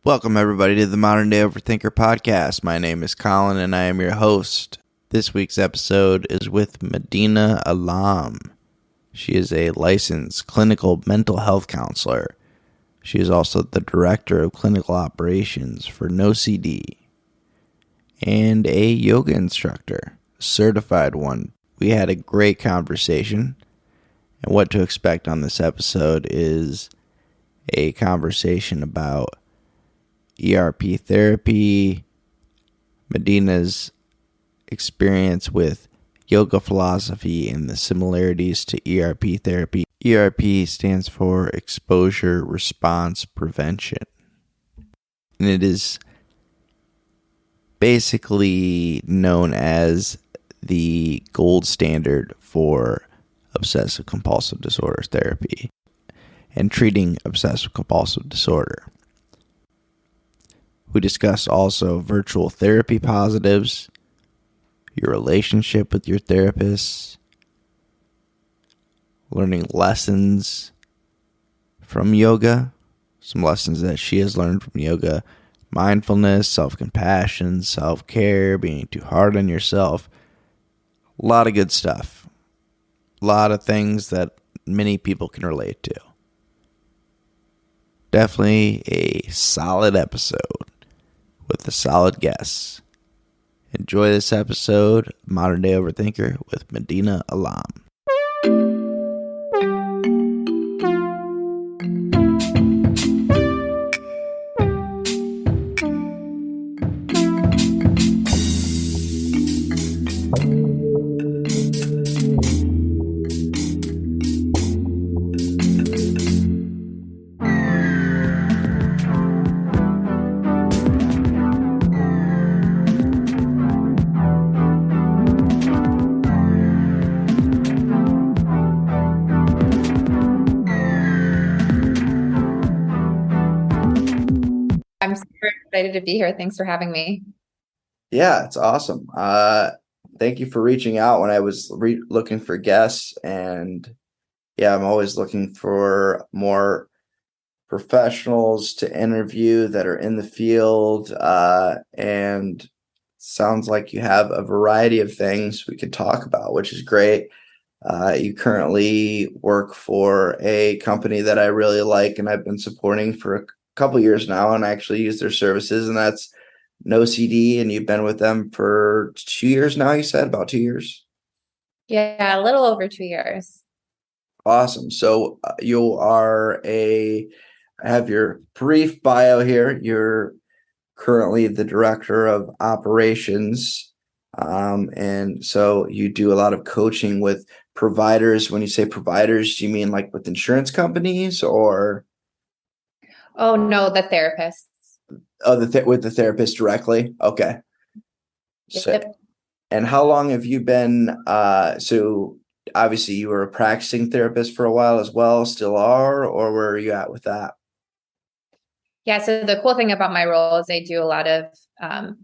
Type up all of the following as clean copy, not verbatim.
Welcome, everybody, to the Modern Day Overthinker podcast. My name is Colin, and I am your host. This week's episode is with Madina Alam. She is a licensed clinical mental health counselor. She is also the director of clinical operations for NoCD and a yoga instructor, a certified one. We had a great conversation, and what to expect on this episode is a conversation about ERP therapy, Madina's experience with yoga philosophy and the similarities to ERP therapy. ERP stands for Exposure Response Prevention. And it is basically known as the gold standard for obsessive compulsive disorder therapy and treating obsessive compulsive disorder. We discussed also virtual therapy positives, your relationship with your therapist, learning lessons from yoga, some lessons that she has learned from yoga, mindfulness, self-compassion, self-care, being too hard on yourself. A lot of good stuff. A lot of things that many people can relate to. Definitely a solid episode with a solid guest. Enjoy this episode, Modern Day Overthinker with Madina Alam. I'm super excited to be here. Thanks for having me. Yeah, it's awesome. Thank you for reaching out when I was looking for guests. And yeah, I'm always looking for more professionals to interview that are in the field. And sounds like you have a variety of things we could talk about, which is great. You currently work for a company that I really like and I've been supporting for a couple years now, and I actually use their services, and that's NoCD, and you've been with them for 2 years now, you said? About 2 years? Yeah, a little over 2 years. Awesome. So I have your brief bio here. You're currently the director of operations. And so you do a lot of coaching with providers. When you say providers, do you mean like with insurance companies or? Oh, no, the therapists. Oh, with the therapist directly? Okay. So, Yep. and how long have you been, so obviously you were a practicing therapist for a while as well, still are, or where are you at with that? Yeah, so the cool thing about my role is I do a lot of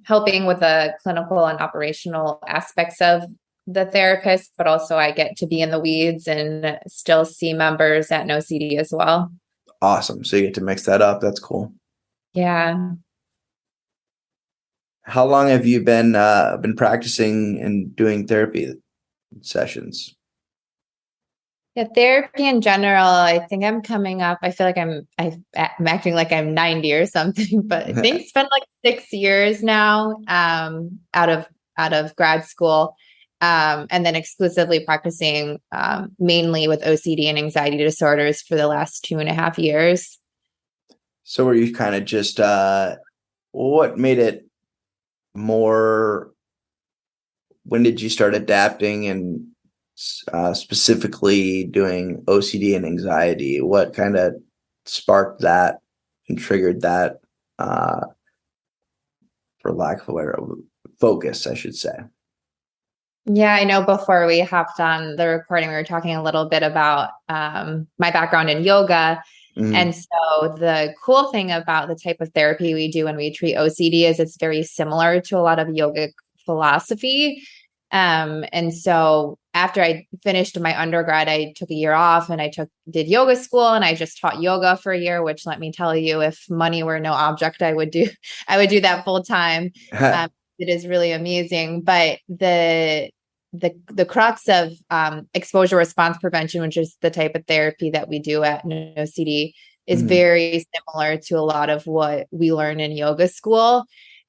helping with the clinical and operational aspects of the therapist, but also I get to be in the weeds and still see members at NoCD as well. Awesome. So you get to mix that up. That's cool. Yeah. How long have you been practicing and doing therapy sessions? Yeah, therapy in general, I think I'm coming up. I feel like I'm acting like I'm 90 or something, but I think it's been like 6 years now, out of grad school, and then exclusively practicing mainly with OCD and anxiety disorders for the last 2.5 years. So were you kind of just what made it more? When did you start adapting and specifically doing OCD and anxiety? What kind of sparked that and triggered that, for lack of a better focus, I should say? Yeah, I know before we hopped on the recording, we were talking a little bit about my background in yoga. Mm-hmm. And so the cool thing about the type of therapy we do when we treat OCD is it's very similar to a lot of yoga philosophy. And so after I finished my undergrad, I took a year off and did yoga school, and I just taught yoga for a year, which, let me tell you, if money were no object, I would do that full time. It is really amazing. But the crux of exposure response prevention, which is the type of therapy that we do at NoCD, is very similar to a lot of what we learn in yoga school.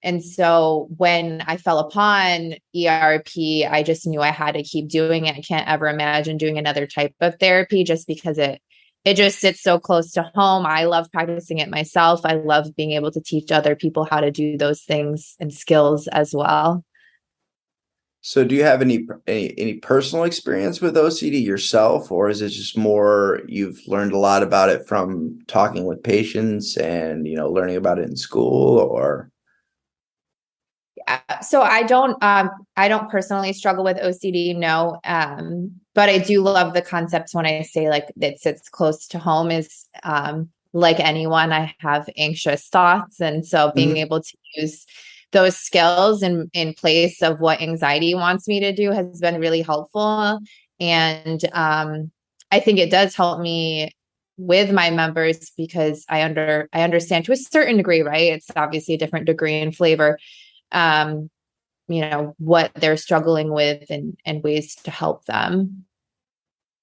And so when I fell upon ERP, I just knew I had to keep doing it. I can't ever imagine doing another type of therapy, just because it just sits so close to home. I love practicing it myself. I love being able to teach other people how to do those things and skills as well. So do you have any personal experience with OCD yourself, or is it just more you've learned a lot about it from talking with patients and, learning about it in school, or? So I don't personally struggle with OCD, no. But I do love the concepts when I say like that sits close to home is, like anyone, I have anxious thoughts. And so being able to use those skills in place of what anxiety wants me to do has been really helpful. And I think it does help me with my members, because I understand to a certain degree, right? It's obviously a different degree and flavor, what they're struggling with and ways to help them.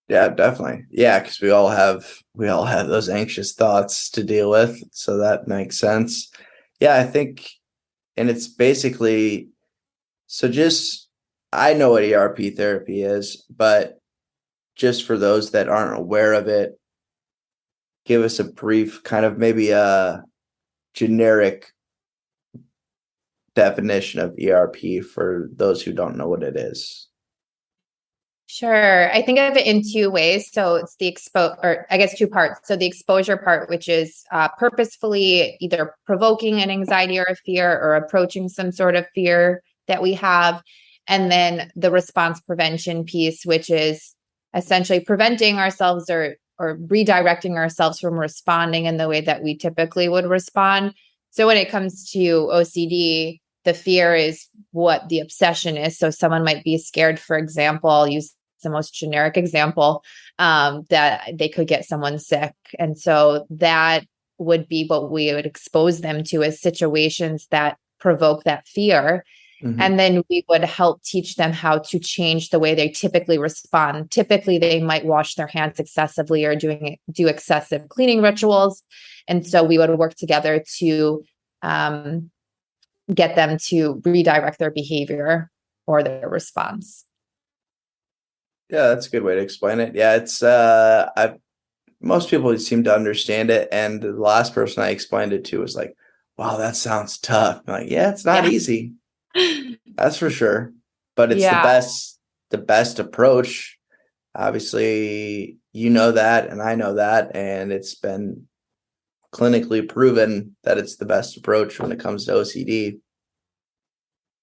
Yeah, definitely. Yeah, because we all have those anxious thoughts to deal with. So that makes sense. Yeah, I think, and it's basically, I know what ERP therapy is, but just for those that aren't aware of it, give us a brief kind of maybe a generic definition of ERP for those who don't know what it is. Sure. I think of it in two ways. So it's two parts. So the exposure part, which is purposefully either provoking an anxiety or a fear, or approaching some sort of fear that we have. And then the response prevention piece, which is essentially preventing ourselves or redirecting ourselves from responding in the way that we typically would respond. So when it comes to OCD, the fear is what the obsession is. So someone might be scared, for example, I'll use the most generic example, that they could get someone sick. And so that would be what we would expose them to, as situations that provoke that fear. And then we would help teach them how to change the way they typically respond. Typically, they might wash their hands excessively or do excessive cleaning rituals. And so we would work together to get them to redirect their behavior or their response. Yeah, that's a good way to explain it. Yeah, it's most people seem to understand it, and the last person I explained it to was like, "Wow, that sounds tough." I'm like, yeah, it's not easy. That's for sure. But it's the best approach. Obviously, you know that, and I know that, and it's been clinically proven that it's the best approach when it comes to OCD.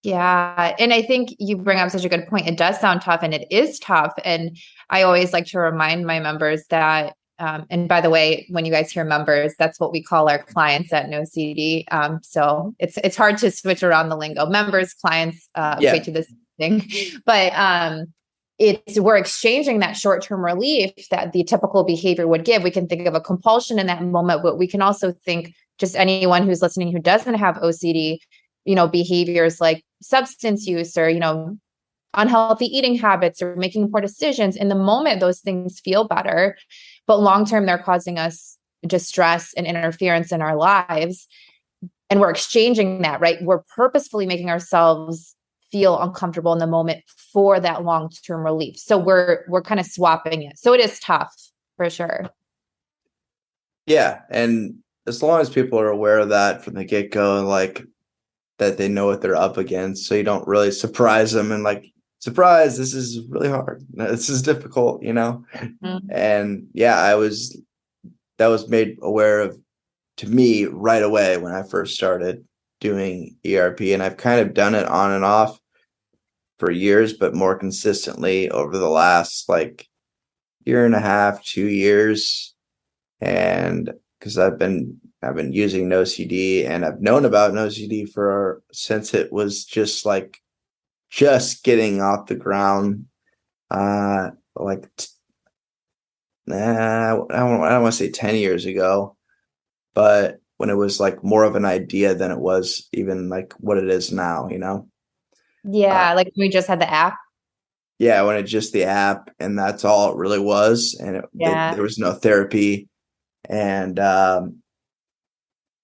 Yeah. And I think you bring up such a good point. It does sound tough, and it is tough. And I always like to remind my members that, and by the way, when you guys hear members, that's what we call our clients at NoCD. So it's hard to switch around the lingo. Members, clients, equate to this thing, but we're exchanging that short-term relief that the typical behavior would give. We can think of a compulsion in that moment, but we can also think, just anyone who's listening who doesn't have OCD, behaviors like substance use or, unhealthy eating habits or making poor decisions. In the moment, those things feel better, but long-term, they're causing us distress and interference in our lives. And we're exchanging that, right? We're purposefully making ourselves feel uncomfortable in the moment for that long-term relief. So we're kind of swapping it. So it is tough for sure. Yeah. And as long as people are aware of that from the get-go, like that they know what they're up against, so you don't really surprise them and like, surprise, this is really hard. This is difficult, And yeah, that was made aware of to me right away when I first started doing ERP, and I've kind of done it on and off for years, but more consistently over the last like year and a half, 2 years. And because I've been using NoCD, and I've known about NoCD since it was just getting off the ground. like I don't want to say 10 years ago, but when it was like more of an idea than it was even like what it is now, Yeah, like we just had the app. Yeah, when it's just the app and that's all it really was, and there Yeah. was no therapy, and I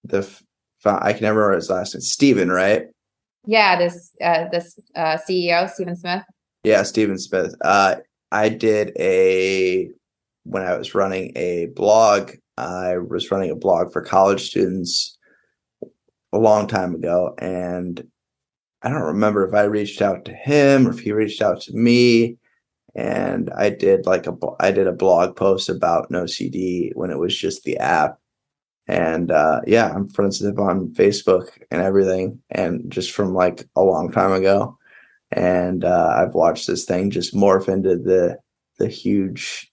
can never remember his last name, Steven, right? Yeah, this CEO, Stephen Smith. Yeah, Steven Smith. I did when I was running a blog. I was running a blog for college students a long time ago, and I don't remember if I reached out to him or if he reached out to me. And I did a blog post about no CD when it was just the app. And yeah, I'm friends with him on Facebook and everything, and just from like a long time ago. And I've watched this thing just morph into the huge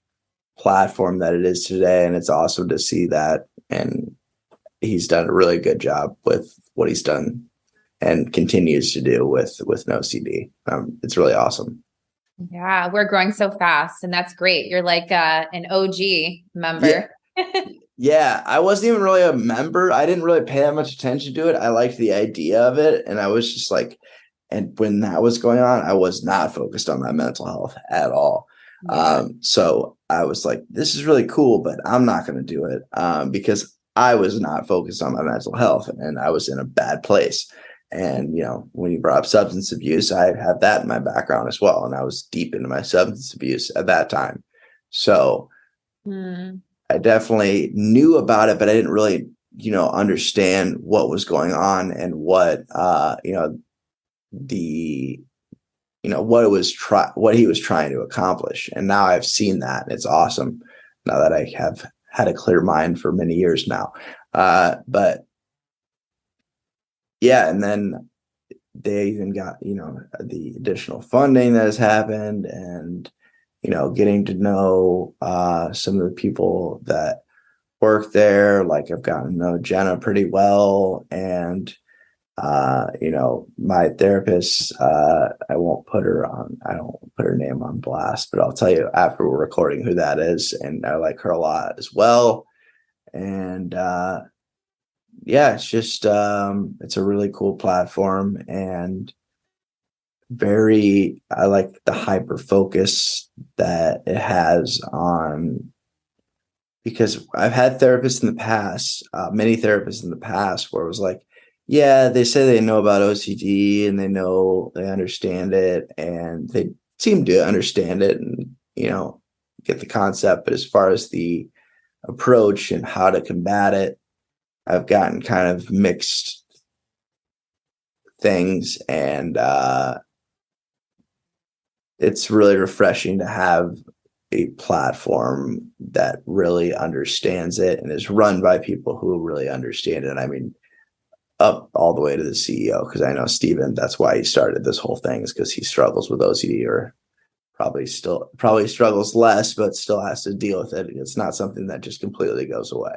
platform that it is today, and it's awesome to see that. And he's done a really good job with what he's done and continues to do with no CD. It's really awesome. Yeah, we're growing so fast, and that's great. You're like an OG Yeah, member. yeah. I wasn't even really a member. I didn't really pay that much attention to it. I liked the idea of it, and I was just like, and when that was going on, I was not focused on my mental health at all. Yeah. So I was like, this is really cool, but I'm not going to do it because I was not focused on my mental health and I was in a bad place. And, when you brought up substance abuse, I had that in my background as well. And I was deep into my substance abuse at that time. So Hmm. I definitely knew about it, but I didn't really, understand what was going on and what, the what he was trying to accomplish. And now I've seen that. It's awesome now that I have had a clear mind for many years now. But yeah, and then they even got, the additional funding that has happened, and getting to know some of the people that work there. Like I've gotten to know Jenna pretty well, and my therapist, I don't put her name on blast, but I'll tell you after we're recording who that is. And I like her a lot as well. And yeah, it's a really cool platform, and I like the hyper focus that it has on, because I've had therapists in the past, many therapists in the past, where it was like, yeah, they say they know about OCD and they understand it and they seem to understand it and, get the concept. But as far as the approach and how to combat it, I've gotten kind of mixed things. And it's really refreshing to have a platform that really understands it and is run by people who really understand it. I mean, up all the way to the CEO, because I know Steven, that's why he started this whole thing, is because he struggles with OCD, or probably struggles less, but still has to deal with it. It's not something that just completely goes away.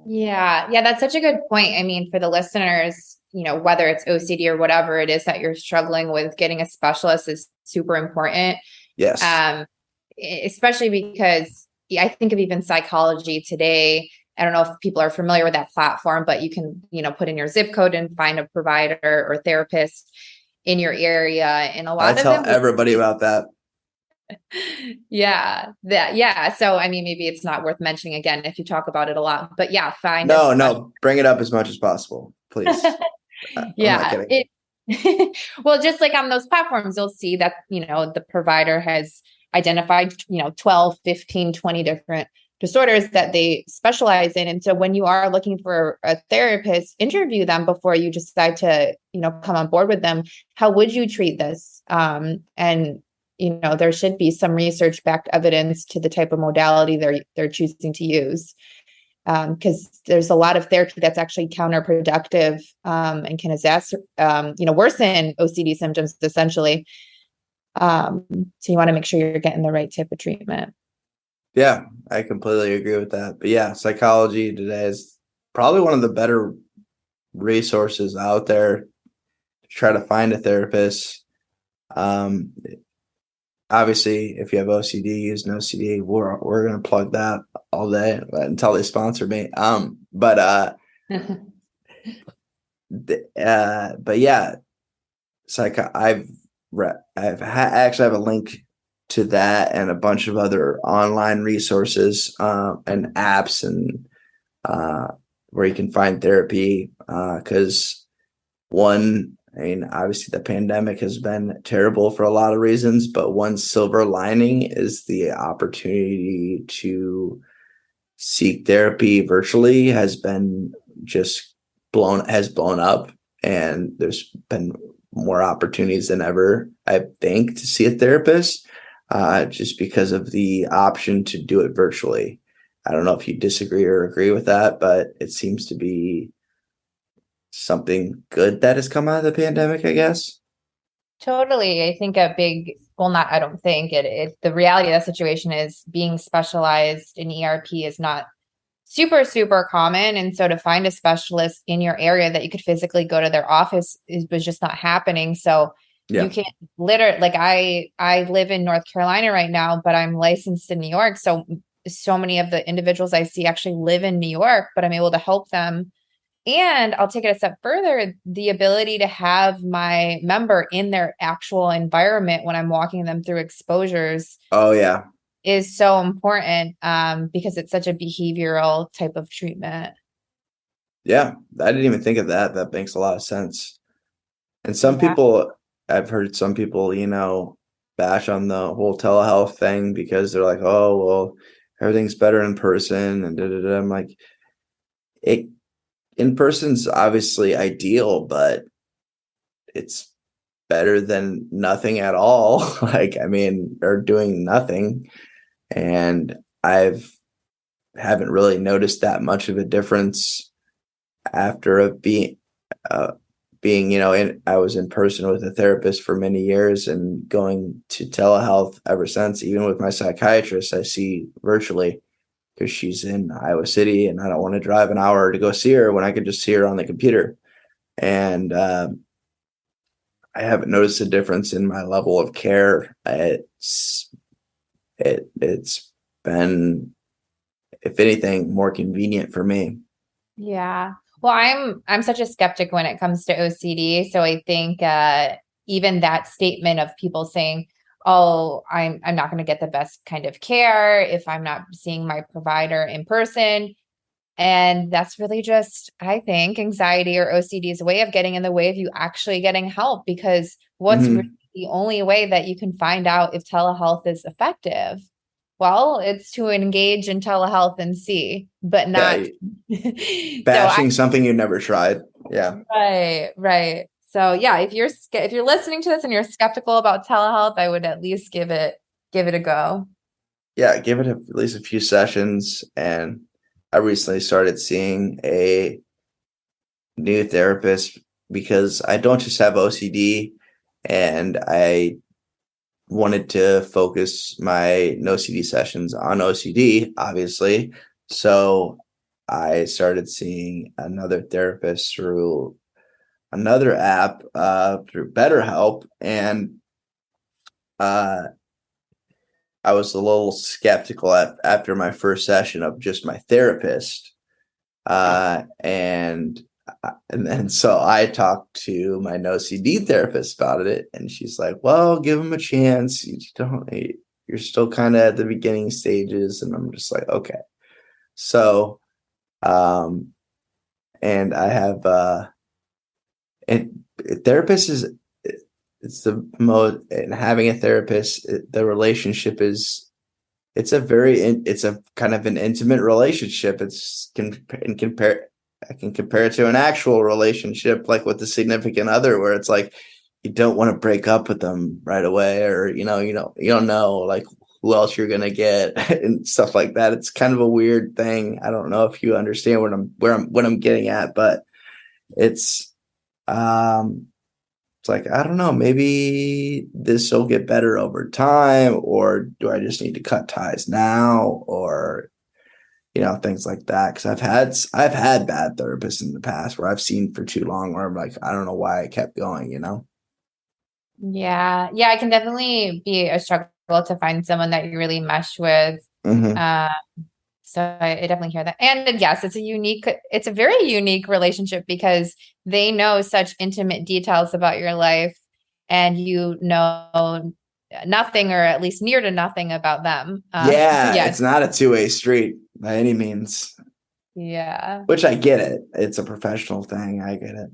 Yeah. Yeah, that's such a good point. I mean, for the listeners, whether it's OCD or whatever it is that you're struggling with, getting a specialist is super important. Yes. Especially because I think of even psychology today. I don't know if people are familiar with that platform, but you can, put in your zip code and find a provider or therapist in your area. And a I lot of tell them, everybody about that. yeah. So, I mean, maybe it's not worth mentioning again if you talk about it a lot, but yeah, find a No, bring it up as much as possible, please. I'm not yeah, kidding. well, just like on those platforms, you'll see that, the provider has identified, 12, 15, 20 different disorders that they specialize in. And so when you are looking for a therapist, interview them before you decide to, come on board with them. How would you treat this? And there should be some research backed evidence to the type of modality they're choosing to use, because there's a lot of therapy that's actually counterproductive, and can worsen OCD symptoms essentially. So you want to make sure you're getting the right type of treatment. Yeah, I completely agree with that. But yeah, psychology today is probably one of the better resources out there to try to find a therapist. Um, obviously, if you have OCD, use no OCD. We're gonna plug that all day until they sponsor me. But yeah, it's like I actually have a link to that and a bunch of other online resources and apps and where you can find therapy because I mean, obviously the pandemic has been terrible for a lot of reasons, but one silver lining is the opportunity to seek therapy virtually just has blown up, and there's been more opportunities than ever, I think, to see a therapist, just because of the option to do it virtually. I don't know if you disagree or agree with that, but it seems to be something good that has come out of the pandemic, I guess. Totally. I think not, I don't think the reality of that situation is being specialized in ERP is not super, super common. And so to find a specialist in your area that you could physically go to their office was just not happening. So Yeah. you can't literally, like I live in North Carolina right now, but I'm licensed in New York. So many of the individuals I see actually live in New York, but I'm able to help them. And I'll take it a step further, the ability to have my member in their actual environment when I'm walking them through exposures Oh, yeah. is so important because it's such a behavioral type of treatment. Yeah. I didn't even think of that. That makes a lot of sense. And Yeah. I've heard some people, bash on the whole telehealth thing because they're like, oh, well, everything's better in person and da da da. I'm like, it in person's obviously ideal, but it's better than nothing at all. Like, I mean, or doing nothing. And I've haven't really noticed that much of a difference after being, I was in person with a therapist for many years and going to telehealth ever since. Even with my psychiatrist, I see virtually because she's in Iowa City and I don't want to drive an hour to go see her when I could just see her on the computer. And I haven't noticed a difference in my level of care. It's been, if anything, more convenient for me. Yeah. Well, I'm such a skeptic when it comes to OCD. So I think even that statement of people saying, "Oh, I'm not going to get the best kind of care if I'm not seeing my provider in person." And that's really just, I think, anxiety or OCD's way of getting in the way of you actually getting help. Because what's really Mm-hmm. the only way that you can find out if telehealth is effective? Well, it's to engage in telehealth and see, but not. Yeah, So bashing something you never tried. Yeah. right. So yeah, if you're listening to this and you're skeptical about telehealth, I would at least give it a go. Yeah, give it at least a few sessions. And I recently started seeing a new therapist because I don't just have OCD, and I wanted to focus my no CD sessions on OCD, obviously. So I started seeing another therapist through another app, through BetterHelp, and uh, I was a little skeptical after my first session of just my therapist. And then so I talked to my no CD therapist about it, and she's like, "Well, give him a chance. You're still kind of at the beginning stages." And I'm just like, "Okay." So, um, and I have and therapist is it's the most, and having a therapist, the relationship is it's a kind of an intimate relationship. I can compare it to an actual relationship, like with the significant other, where it's like you don't want to break up with them right away, or you don't know like who else you're gonna get and stuff like that. It's kind of a weird thing. I don't know if you understand what I'm getting at, but it's um it's like, I don't know, maybe this will get better over time, or do I just need to cut ties now, or things like that. Because I've had bad therapists in the past where I've seen for too long, where I'm like, I don't know why I kept going. Yeah. Yeah, I can definitely be a struggle to find someone that you really mesh with. Mm-hmm. Um, so I definitely hear that. And yes, it's a very unique relationship because they know such intimate details about your life and you know nothing or at least near to nothing about them. So Yeah, yeah, it's not a two-way street by any means, yeah. which I get it. It's a professional thing. I get it.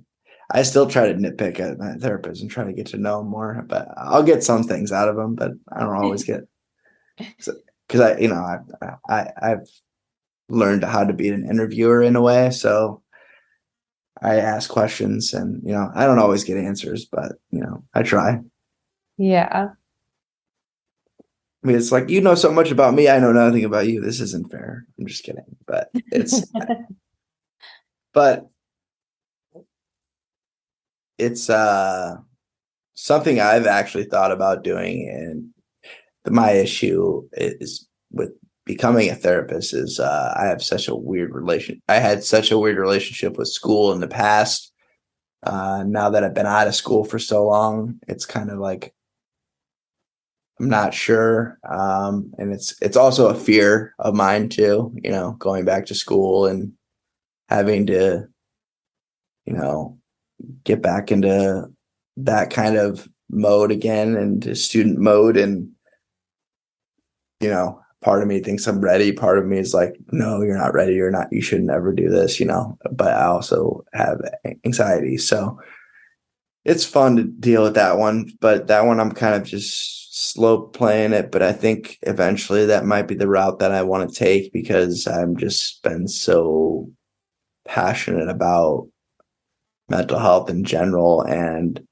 I still try to nitpick at my therapist and try to get to know him more, but I'll get some things out of him, but I don't always get, because I've learned how to be an interviewer in a way. So I ask questions and, I don't always get answers, but, I try. Yeah. I mean, it's like, you know so much about me. I know nothing about you. This isn't fair. I'm just kidding. But it's something I've actually thought about doing. And my issue is with becoming a therapist is I have such a weird I had such a weird relationship with school in the past. Now that I've been out of school for so long, it's kind of like I'm not sure. And it's also a fear of mine too, going back to school and having to, you know, get back into that kind of mode again and to student mode. And, part of me thinks I'm ready. Part of me is like, no, you're not ready. You should never do this, but I also have anxiety. So it's fun to deal with that one, but that one I'm kind of just slow playing it. But I think eventually that might be the route that I want to take because I've just been so passionate about mental health in general and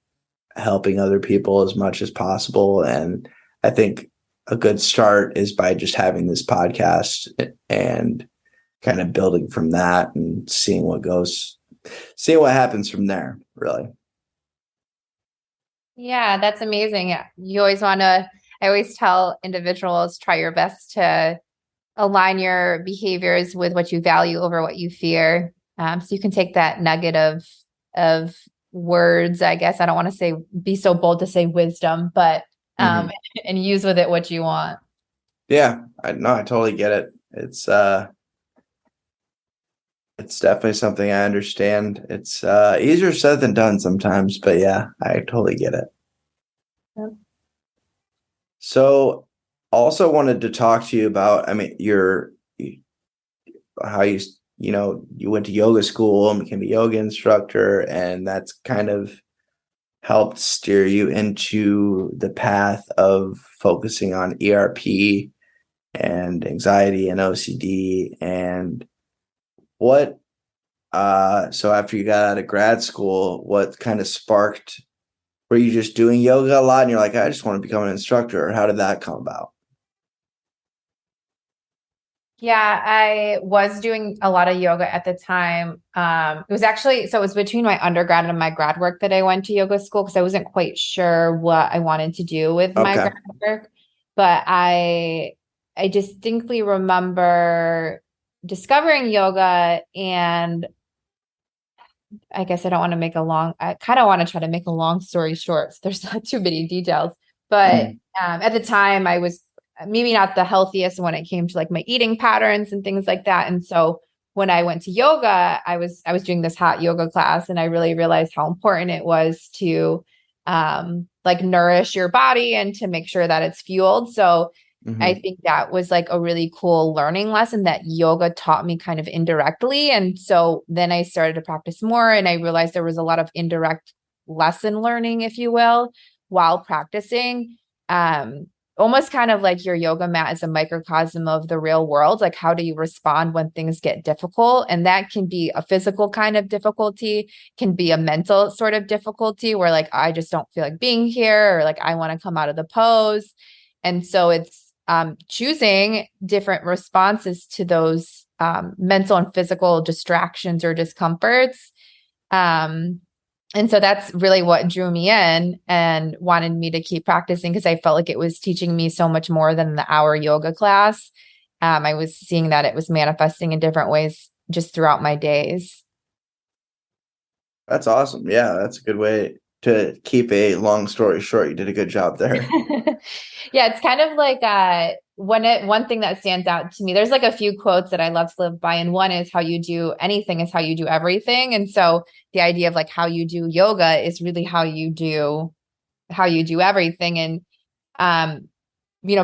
helping other people as much as possible. And I think a good start is by just having this podcast and kind of building from that and seeing what happens from there, really. Yeah, that's amazing. Yeah. I always tell individuals, try your best to align your behaviors with what you value over what you fear. So you can take that nugget of words, I guess. I don't want to say be so bold to say wisdom, but Mm-hmm. and use with it what you want. Yeah, I totally get it. It's definitely something I understand. It's easier said than done sometimes, but yeah, I totally get it. Yep. So also wanted to talk to you about, I mean, how you went to yoga school and became a yoga instructor, and that's kind of helped steer you into the path of focusing on ERP and anxiety and OCD. And what so after you got out of grad school, what kind of sparked, were you just doing yoga a lot and you're like, I just want to become an instructor, or how did that come about? Yeah, I was doing a lot of yoga at the time. It was between my undergrad and my grad work that I went to yoga school because I wasn't quite sure what I wanted to do with my Okay. grad work. But I distinctly remember discovering yoga, and I guess I kind of want to try to make a long story short. So there's not too many details. But Mm. at the time, I was maybe not the healthiest when it came to like my eating patterns and things like that. And so when I went to yoga, I was doing this hot yoga class, and I really realized how important it was to like nourish your body and to make sure that it's fueled. So I Mm-hmm. think that was like a really cool learning lesson that yoga taught me kind of indirectly. And so then I started to practice more, and I realized there was a lot of indirect lesson learning, if you will, while practicing. Um, Almost kind of like your yoga mat is a microcosm of the real world. Like, how do you respond when things get difficult? And that can be a physical kind of difficulty, can be a mental sort of difficulty where like, I just don't feel like being here, or like, I want to come out of the pose. And so it's choosing different responses to those mental and physical distractions or discomforts. Um, and so that's really what drew me in and wanted me to keep practicing because I felt like it was teaching me so much more than the hour yoga class. I was seeing that it was manifesting in different ways just throughout my days. That's awesome. Yeah, that's a good way. to keep a long story short, you did a good job there. Yeah, it's kind of like one thing that stands out to me. There's like a few quotes that I love to live by, and one is how you do anything is how you do everything. And so the idea of like how you do yoga is really how you do everything. And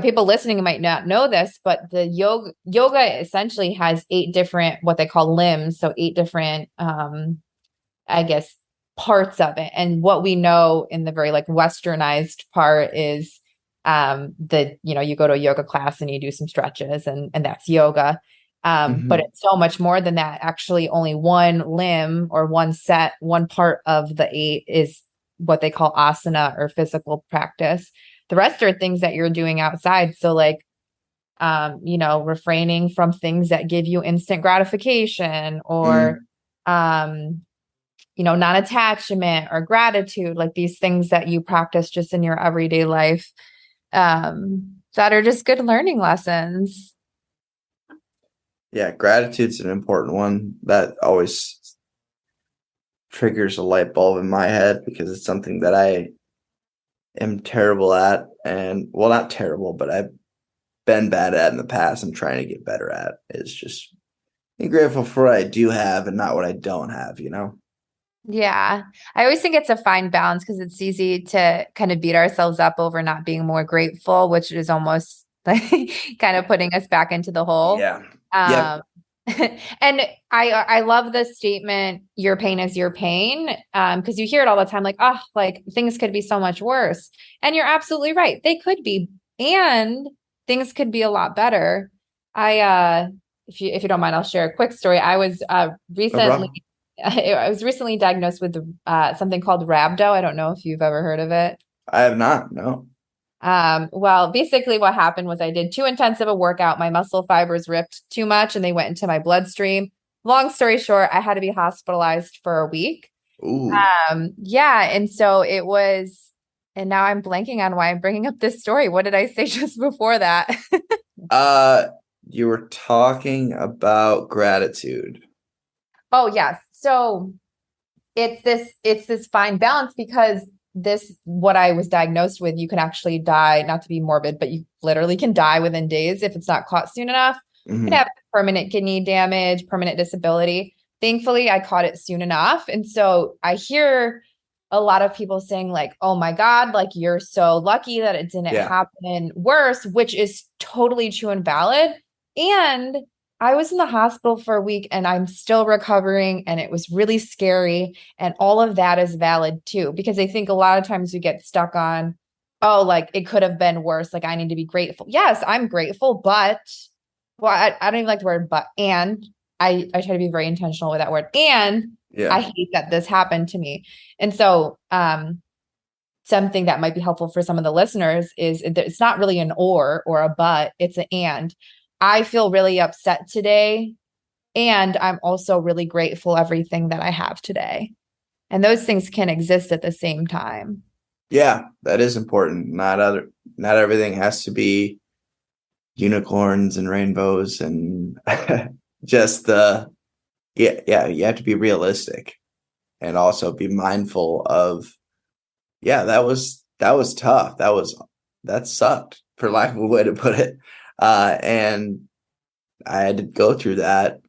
people listening might not know this, but the yoga essentially has 8 different what they call limbs, so 8 different I guess parts of it. And what we know in the very like westernized part is you go to a yoga class and you do some stretches and that's yoga. But it's so much more than that. Actually, only one limb or one part of the 8 is what they call asana or physical practice. The rest are things that you're doing outside. So like, refraining from things that give you instant gratification or, non-attachment or gratitude, like these things that you practice just in your everyday life, that are just good learning lessons. Yeah, gratitude's an important one. That always triggers a light bulb in my head because it's something that I am terrible at. And well, not terrible, but I've been bad at in the past. I'm trying to get better at is just being grateful for what I do have and not what I don't have, Yeah. I always think it's a fine balance because it's easy to kind of beat ourselves up over not being more grateful, which is almost like kind of putting us back into the hole. Yeah. Yep. And I love the statement, your pain is your pain. Because you hear it all the time, like, oh, like things could be so much worse. And you're absolutely right. They could be, and things could be a lot better. If you don't mind, I'll share a quick story. I was recently I was recently diagnosed with something called rhabdo. I don't know if you've ever heard of it. I have not, no. Well, basically what happened was I did too intensive a workout. My muscle fibers ripped too much and they went into my bloodstream. Long story short, I had to be hospitalized for a week. Ooh. Yeah. And so it was, and now I'm blanking on why I'm bringing up this story. What did I say just before that? You were talking about gratitude. Oh, yes. So it's this fine balance because what I was diagnosed with, you can actually die, not to be morbid, but you literally can die within days if it's not caught soon enough. You can have permanent kidney damage, permanent disability. Thankfully, I caught it soon enough. And so I hear a lot of people saying like, oh my God, like you're so lucky that it didn't happen worse, which is totally true and valid. And I was in the hospital for a week and I'm still recovering and it was really scary. And all of that is valid too, because I think a lot of times we get stuck on, oh, like it could have been worse. Like I need to be grateful. Yes, I'm grateful, but I don't even like the word, but, and I try to be very intentional with that word. And I hate that this happened to me. And so, something that might be helpful for some of the listeners is it's not really an or a but, it's an and. I feel really upset today, and I'm also really grateful everything that I have today. And those things can exist at the same time. Yeah, that is important. Not everything has to be unicorns and rainbows and just you have to be realistic and also be mindful of that was tough. That sucked, for lack of a way to put it. And I had to go through that.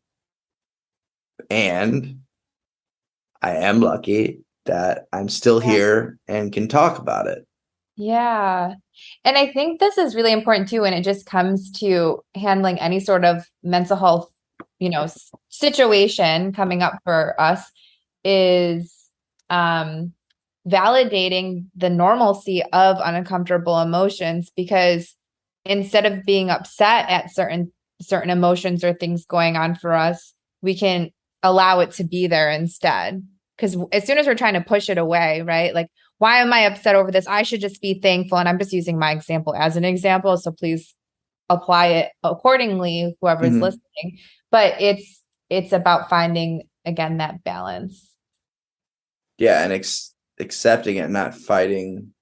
And I am lucky that I'm still here and can talk about it. Yeah. And I think this is really important too, when it just comes to handling any sort of mental health, situation coming up for us is, validating the normalcy of uncomfortable emotions, because instead of being upset at certain emotions or things going on for us, we can allow it to be there instead. Because as soon as we're trying to push it away, right? Like, why am I upset over this? I should just be thankful. And I'm just using my example as an example. So please apply it accordingly, whoever's listening. But it's about finding, again, that balance. Yeah. And accepting it, not fighting.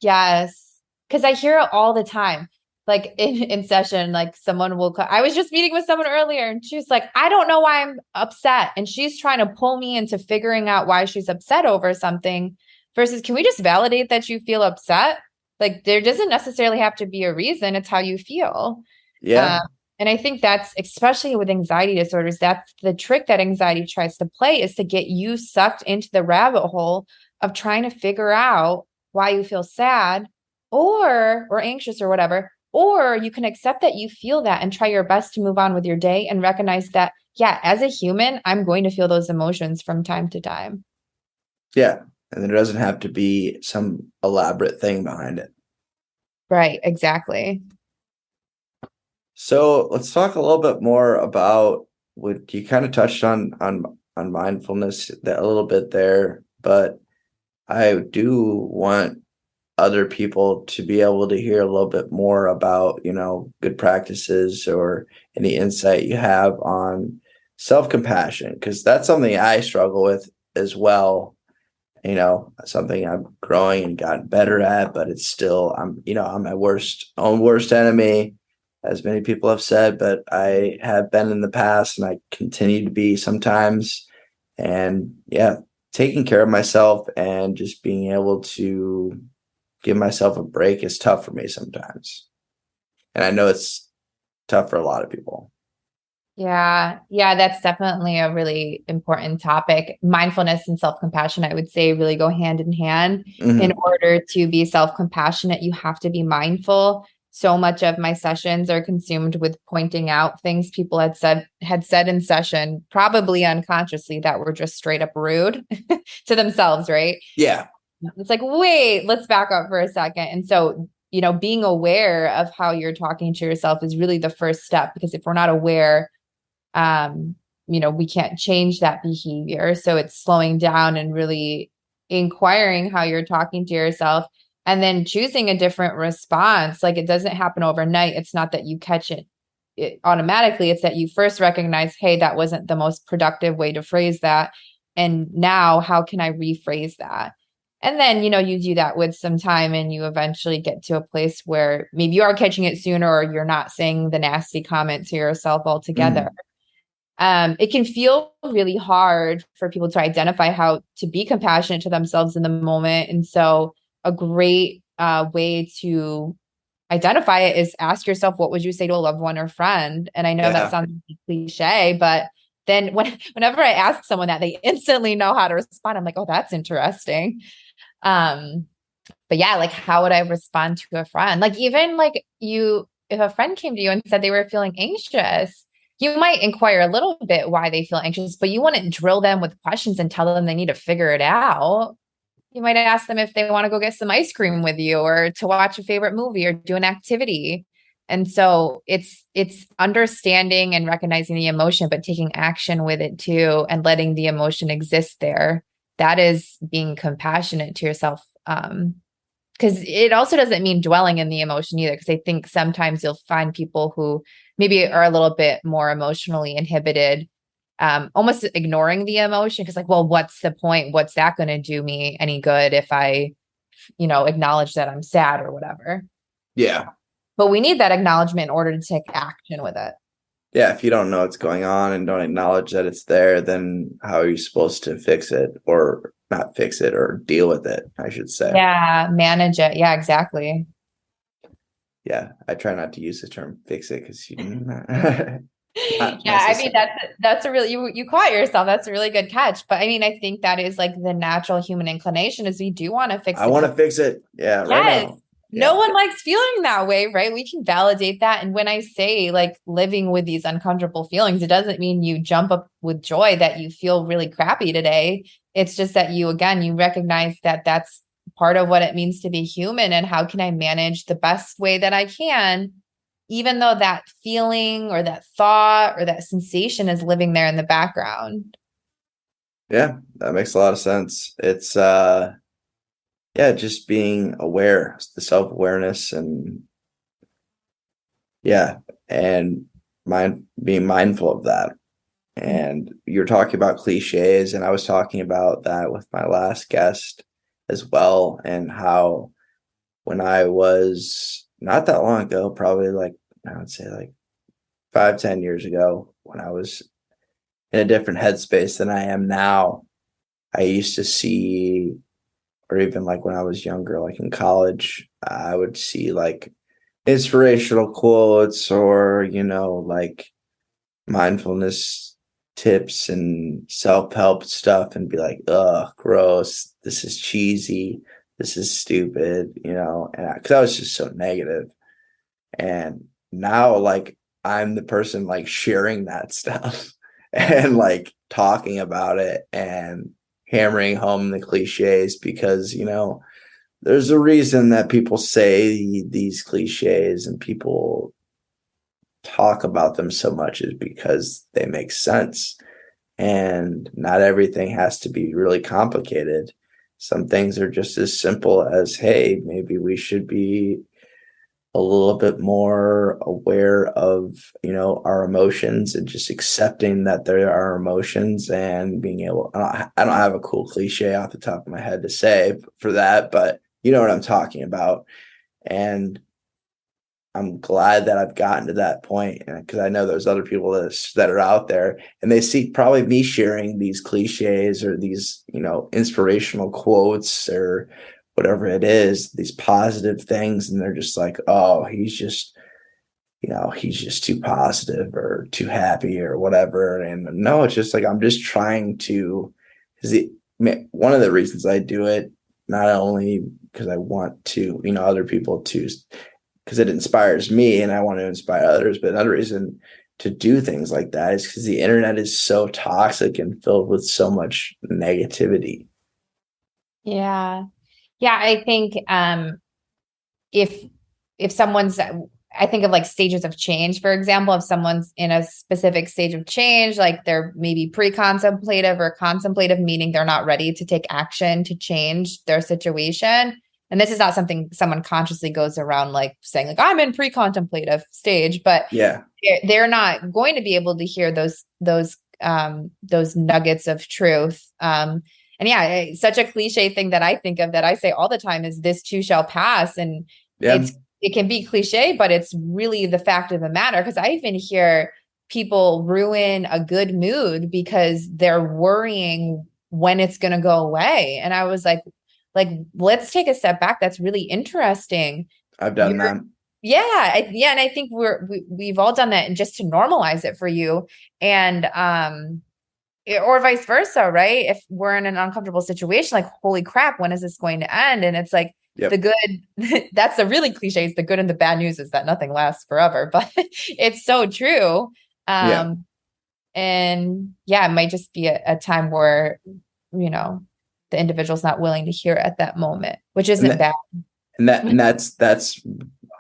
Yes. Because I hear it all the time. Like in session, like someone will I was just meeting with someone earlier and she's like, I don't know why I'm upset. And she's trying to pull me into figuring out why she's upset over something versus can we just validate that you feel upset? Like there doesn't necessarily have to be a reason. It's how you feel. Yeah. Um, and I think that's especially with anxiety disorders, that's the trick that anxiety tries to play is to get you sucked into the rabbit hole of trying to figure out why you feel sad or anxious or whatever. Or you can accept that you feel that and try your best to move on with your day and recognize that, yeah, as a human, I'm going to feel those emotions from time to time. Yeah. And there doesn't have to be some elaborate thing behind it. Right, exactly. So let's talk a little bit more about what you kind of touched on mindfulness that a little bit there, but I do want other people to be able to hear a little bit more about, good practices or any insight you have on self-compassion, because that's something I struggle with as well. Something I'm growing and gotten better at, but it's still, I'm my own worst enemy, as many people have said, but I have been in the past and I continue to be sometimes. And yeah, taking care of myself and just being able to give myself a break is tough for me sometimes. And I know it's tough for a lot of people. Yeah, yeah, that's definitely a really important topic. Mindfulness and self-compassion, I would say, really go hand in hand. In Mm-hmm. order to be self-compassionate, you have to be mindful. So much of my sessions are consumed with pointing out things people had said in session, probably unconsciously, that were just straight up rude to themselves, right? Yeah. It's like, wait, let's back up for a second. And so, being aware of how you're talking to yourself is really the first step, because if we're not aware, um, we can't change that behavior. So it's slowing down and really inquiring how you're talking to yourself and then choosing a different response. Like it doesn't happen overnight. It's not that you catch it automatically. It's that you first recognize, hey, that wasn't the most productive way to phrase that. And now how can I rephrase that? And then, you do that with some time and you eventually get to a place where maybe you are catching it sooner or you're not saying the nasty comment to yourself altogether. Mm-hmm. It can feel really hard for people to identify how to be compassionate to themselves in the moment. And so, a great way to identify it is ask yourself, what would you say to a loved one or friend? And I know that Yeah. sounds cliche, but then whenever I ask someone that, they instantly know how to respond. I'm like, oh, that's interesting. Um, but yeah, like how would I respond to a friend? Like even like if a friend came to you and said they were feeling anxious, you might inquire a little bit why they feel anxious, but you wouldn't drill them with questions and tell them they need to figure it out. You might ask them if they want to go get some ice cream with you or to watch a favorite movie or do an activity. And so it's understanding and recognizing the emotion, but taking action with it too and letting the emotion exist there. That is being compassionate to yourself. Because it also doesn't mean dwelling in the emotion either. Because I think sometimes you'll find people who maybe are a little bit more emotionally inhibited, almost ignoring the emotion. Because like, well, what's the point? What's that going to do me any good if I, acknowledge that I'm sad or whatever? Yeah. But we need that acknowledgement in order to take action with it. Yeah. If you don't know what's going on and don't acknowledge that it's there, then how are you supposed to fix it or not fix it or deal with it, I should say. Yeah, manage it. Yeah, exactly. Yeah. I try not to use the term fix it because not Yeah, I mean necessary. that's a really you caught yourself. That's a really good catch. But I mean, I think that is like the natural human inclination is we do want to fix I it. want to fix it. Yeah. Right Yes. now. No Yeah. one likes feeling that way, right? We can validate that. And when I say like living with these uncomfortable feelings, it doesn't mean you jump up with joy that you feel really crappy today. It's just that you recognize that that's part of what it means to be human. And how can I manage the best way that I can, even though that feeling or that thought or that sensation is living there in the background? Yeah. That makes a lot of sense. It's, yeah, just being aware, the self-awareness and yeah, and being mindful of that. And you're talking about cliches, and I was talking about that with my last guest as well, and how when I was not that long ago, probably like I would say like 5, 10 years ago, when I was in a different headspace than I am now, I used to see or even like when I was younger, like in college, I would see like inspirational quotes or, like mindfulness tips and self-help stuff and be like, ugh, gross. This is cheesy. This is stupid, and because I was just so negative. And now, like, I'm the person like sharing that stuff and like talking about it and hammering home the cliches because, there's a reason that people say these cliches and people talk about them so much is because they make sense. And not everything has to be really complicated. Some things are just as simple as, hey, maybe we should be a little bit more aware of, our emotions and just accepting that there are emotions and being able, I don't have a cool cliche off the top of my head to say for that, but you know what I'm talking about. And I'm glad that I've gotten to that point because I know there's other people that are out there and they see probably me sharing these cliches or these, inspirational quotes or whatever it is, these positive things. And they're just like, oh, he's just too positive or too happy or whatever. And no, it's just like, I'm just trying to, one of the reasons I do it, not only because I want to, other people to, because it inspires me and I want to inspire others. But another reason to do things like that is because the internet is so toxic and filled with so much negativity. Yeah. Yeah, I think if someone's, I think of like stages of change, for example, if someone's in a specific stage of change, like they're maybe pre-contemplative or contemplative, meaning they're not ready to take action to change their situation. And this is not something someone consciously goes around like saying like, I'm in pre-contemplative stage, but Yeah. they're not going to be able to hear those nuggets of truth. And yeah, such a cliche thing that I think of that I say all the time is this too shall pass. And Yeah. it can be cliche, but it's really the fact of the matter. Because I even hear people ruin a good mood because they're worrying when it's going to go away. And I was like, let's take a step back. That's really interesting. I've done that. Yeah. And I think we've all done that, and just to normalize it for you. And, or vice versa, right? If we're in an uncomfortable situation, like, holy crap, when is this going to end? And it's like, Yep. the good, that's the really cliches. The good and the bad news is that nothing lasts forever, but it's so true. Yeah. And yeah, it might just be a time where, the individual's not willing to hear at that moment, which isn't bad. And that's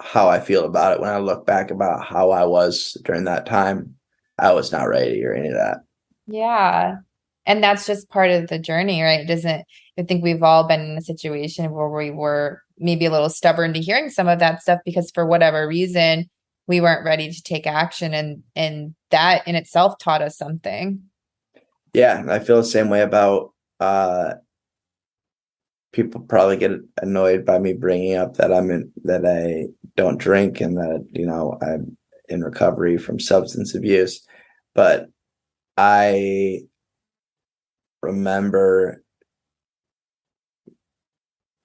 how I feel about it. When I look back about how I was during that time, I was not ready to hear any of that. Yeah. And that's just part of the journey, right? I think we've all been in a situation where we were maybe a little stubborn to hearing some of that stuff because for whatever reason, we weren't ready to take action. And that in itself taught us something. Yeah. I feel the same way about, people probably get annoyed by me bringing up that that I don't drink and that, I'm in recovery from substance abuse. But I remember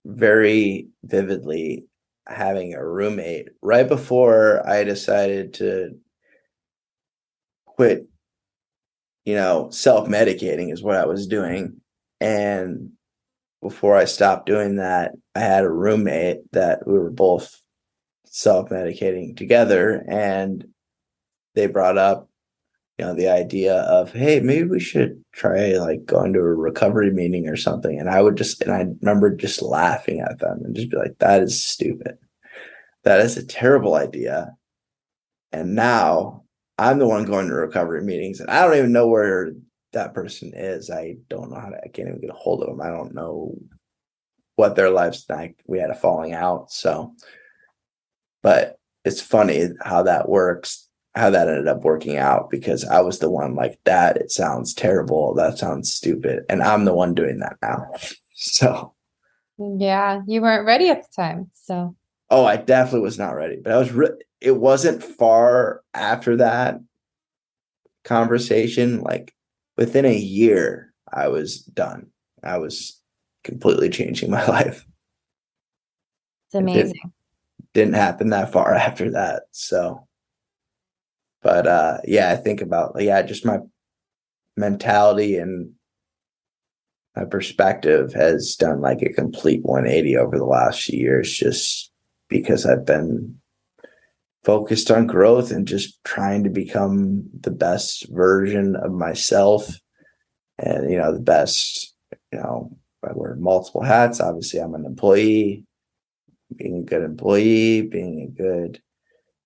very vividly having a roommate right before I decided to quit, self-medicating is what I was doing. And before I stopped doing that, I had a roommate that we were both self-medicating together, and they brought up, the idea of, hey, maybe we should try like going to a recovery meeting or something. And I remember just laughing at them and just be like, that is stupid. That is a terrible idea. And now I'm the one going to recovery meetings and I don't even know where that person is. I can't even get a hold of them. I don't know what their life's like. We had a falling out. So, but it's funny how that works, how that ended up working out, because I was the one like, that, it sounds terrible. That sounds stupid. And I'm the one doing that now. So, Yeah, you weren't ready at the time. So, oh, I definitely was not ready, but it wasn't far after that conversation. Like within a year, I was done. I was completely changing my life. It's It amazing. didn't happen that far after that. So, but yeah, I think about just my mentality and my perspective has done like a complete 180 over the last few years, just because I've been focused on growth and just trying to become the best version of myself. And, the best, I wear multiple hats. Obviously, I'm an employee, being a good employee, being a good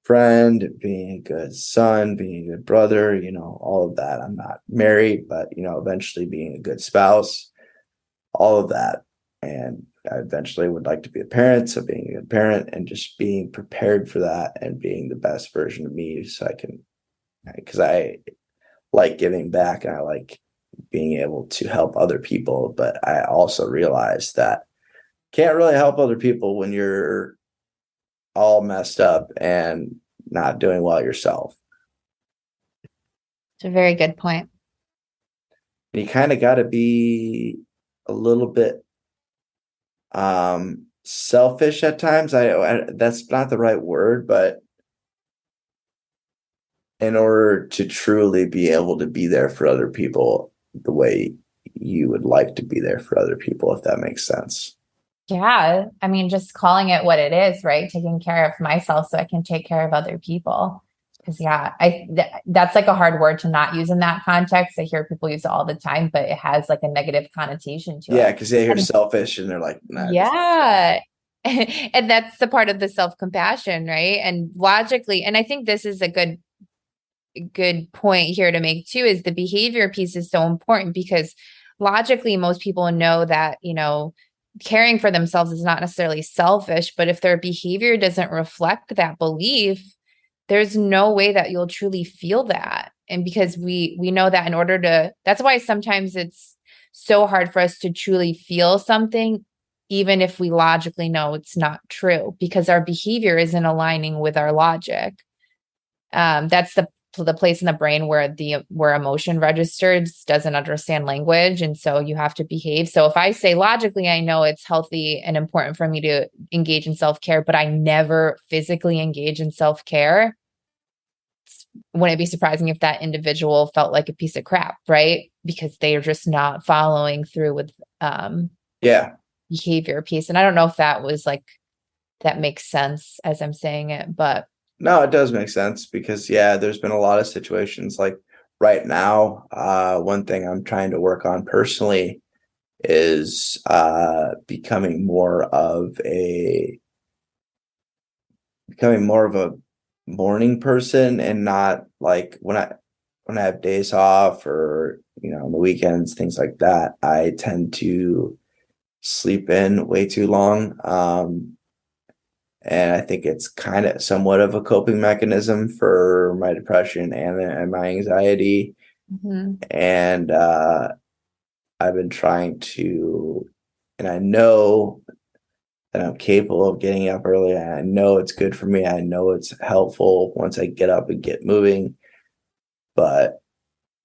friend, being a good son, being a good brother, all of that. I'm not married, but, eventually being a good spouse, all of that. And I eventually would like to be a parent. So being a good parent and just being prepared for that and being the best version of me so I can, because I like giving back and I like being able to help other people. But I also realize that can't really help other people when you're all messed up and not doing well yourself. It's a very good point. You kind of got to be a little bit selfish at times. I that's not the right word, but in order to truly be able to be there for other people the way you would like to be there for other people, if that makes sense. Yeah. I mean, just calling it what it is, right? Taking care of myself so I can take care of other people. Because yeah, that's like a hard word to not use in that context. I hear people use it all the time, but it has like a negative connotation to Yeah, it. because they hear And selfish and they're like, nah, yeah. And that's the part of the self-compassion, right? And logically, and I think this is a good point here to make too, is the behavior piece is so important because logically most people know that, caring for themselves is not necessarily selfish, but if their behavior doesn't reflect that belief, there's no way that you'll truly feel that. And because we know that in order to, that's why sometimes it's so hard for us to truly feel something, even if we logically know it's not true, because our behavior isn't aligning with our logic. That's the place in the brain where emotion registers doesn't understand language, and so you have to behave. So if I say logically I know it's healthy and important for me to engage in self-care, but I never physically engage in self-care, wouldn't it be surprising if that individual felt like a piece of crap, right? Because they are just not following through with yeah. behavior piece. And I don't know if that was like that makes sense as I'm saying it, but No, it does make sense because there's been a lot of situations like right now. One thing I'm trying to work on personally is becoming more of a morning person, and not like when I have days off or on the weekends, things like that, I tend to sleep in way too long. And I think it's kind of somewhat of a coping mechanism for my depression and my anxiety. mhm. And I've been trying to, and I know that I'm capable of getting up early. And I know it's good for me. I know it's helpful once I get up and get moving. But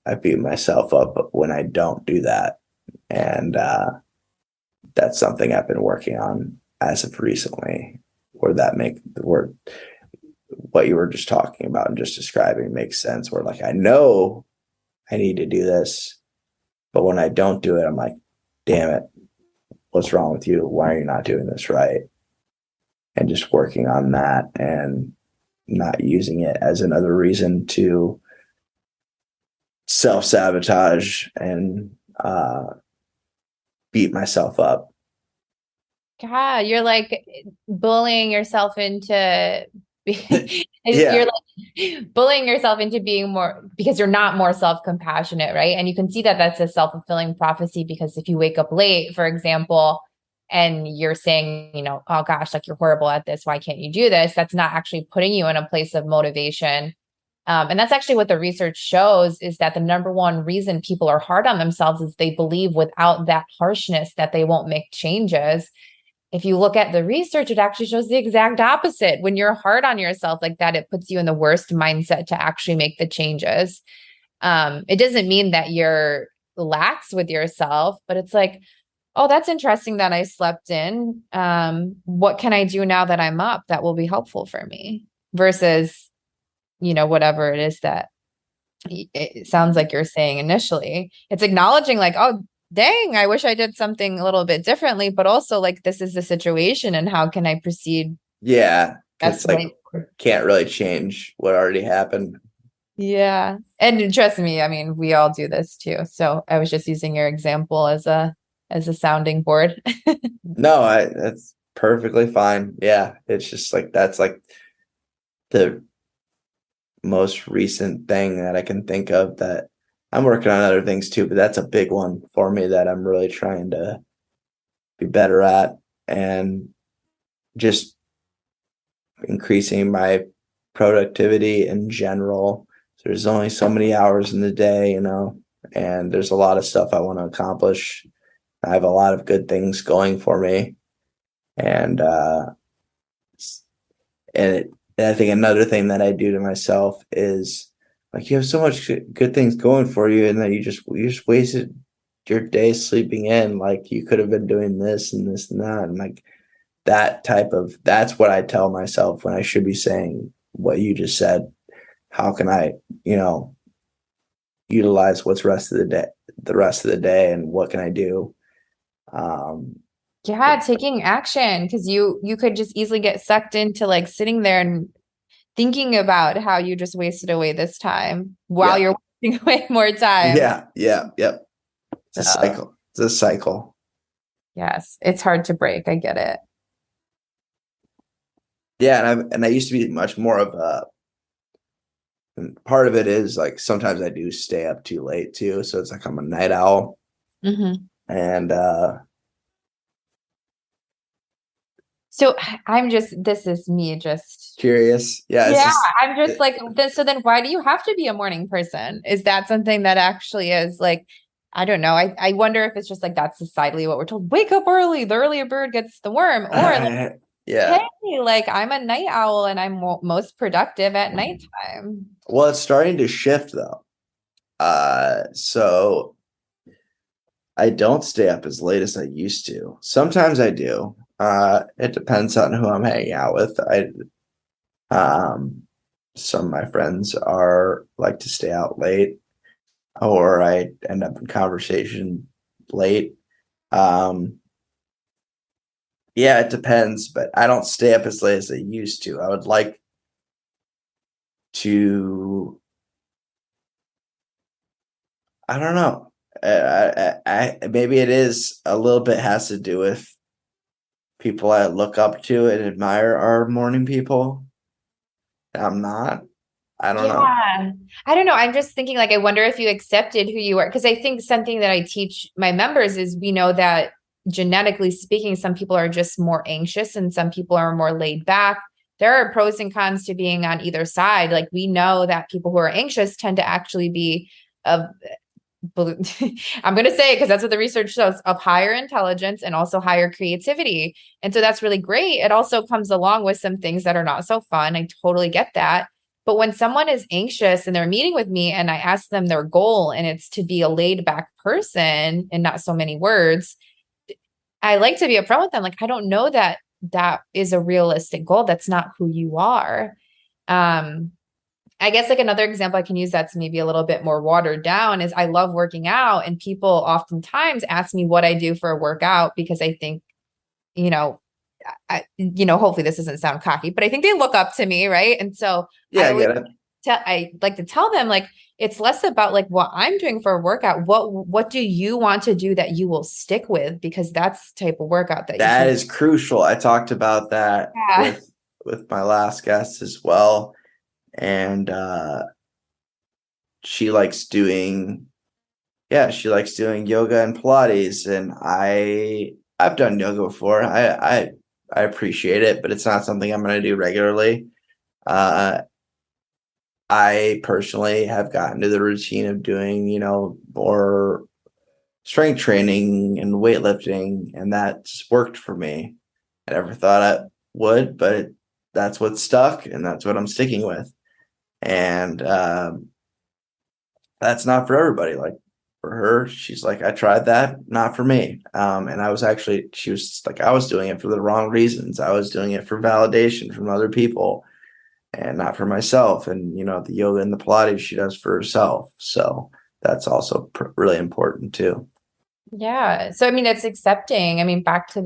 I beat myself up when I don't do that. And that's something I've been working on as of recently, where what you were just talking about and just describing makes sense, where like I know I need to do this, but when I don't do it, I'm like, damn it, what's wrong with you? Why are you not doing this right? And just working on that and not using it as another reason to self-sabotage and beat myself up. God, you're like bullying yourself into Yeah. you're like bullying yourself into being more because you're not more self-compassionate, right? And you can see that that's a self-fulfilling prophecy because if you wake up late, for example, and you're saying, oh gosh, like you're horrible at this, why can't you do this? That's not actually putting you in a place of motivation. And that's actually what the research shows is that the number one reason people are hard on themselves is they believe without that harshness that they won't make changes. If you look at the research, it actually shows the exact opposite. When you're hard on yourself like that, it puts you in the worst mindset to actually make the changes. It doesn't mean that you're lax with yourself, but it's like, Oh, that's interesting that I slept in. What can I do now that I'm up that will be helpful for me versus, whatever it is that it sounds like you're saying initially. It's acknowledging like, oh, dang, I wish I did something a little bit differently, but also like this is the situation and how can I proceed Yeah, best because like way? can't really change what already happened. Yeah. And trust me, I mean, we all do this too. So I was just using your example as a sounding board. No, that's perfectly fine. Yeah, it's just like that's like the most recent thing that I can think of that I'm working on other things too, but that's a big one for me that I'm really trying to be better at and just increasing my productivity in general. There's only so many hours in the day, and there's a lot of stuff I want to accomplish. I have a lot of good things going for me. And and I think another thing that I do to myself is like you have so much good things going for you, and then you just wasted your day sleeping in. Like you could have been doing this and this and that, and like that's what I tell myself when I should be saying what you just said. How can I, utilize the rest of the day, and what can I do? Um, Yeah, taking action because you could just easily get sucked into like sitting there and thinking about how you just wasted away this time while yeah, you're wasting away more time. yep. It's a So, cycle. It's a cycle. yes, it's hard to break. I get it. Yeah, and I used to be much more of a. And part of it is like sometimes I do stay up too late too, so it's like I'm a night owl, Hmm. and So this is me just, curious. Yeah, it's yeah, just I'm just like, so then why do you have to be a morning person? Is that something that actually is like, I don't know. I wonder if it's just like that's societally what we're told. Wake up early. The earlier bird gets the worm. Or like, hey, yeah. like I'm a night owl and I'm most productive at nighttime. Well, it's starting to shift though. So I don't stay up as late as I used to. Sometimes I do. It depends on who I'm hanging out with. Um, some of my friends are like to stay out late, or I end up in conversation late. Um, yeah, it depends, but I don't stay up as late as I used to. I would like to. I don't know. Maybe it is a little bit has to do with people I look up to and admire are morning people. I'm not. I don't know. Yeah. I don't know. I'm just thinking like I wonder if you accepted who you are. Because I think something that I teach my members is we know that genetically speaking, some people are just more anxious and some people are more laid back. There are pros and cons to being on either side. Like we know that people who are anxious tend to actually be of I'm going to say it because that's what the research shows of higher intelligence and also higher creativity. And so that's really great. It also comes along with some things that are not so fun. I totally get that. But when someone is anxious and they're meeting with me and I ask them their goal and it's to be a laid back person and not so many words, I like to be upfront with them. Like, I don't know that that is a realistic goal. That's not who you are. Um, I guess like another example I can use that's maybe a little bit more watered down is I love working out and people oftentimes ask me what I do for a workout because I think, you know, hopefully this doesn't sound cocky, but I think they look up to me, right? And so Yeah, I get it. I like to tell them like it's less about like what I'm doing for a workout. What do you want to do that you will stick with? Because that's the type of workout that you That can. is crucial. I talked about that Yeah. with my last guest as well, and she likes doing she likes doing yoga and Pilates, and I've done yoga before. I appreciate it, but it's not something I'm going to do regularly. Uh, I personally have gotten to the routine of doing, more strength training and weightlifting, and that's worked for me. I never thought I would, but that's what stuck, and that's what I'm sticking with. And that's not for everybody. Like for her, she's like, I tried that, not for me. And she was like, I was doing it for the wrong reasons. I was doing it for validation from other people and not for myself. And, the yoga and the Pilates she does for herself. So that's also really important too. Yeah. So, I mean, it's accepting. I mean, back to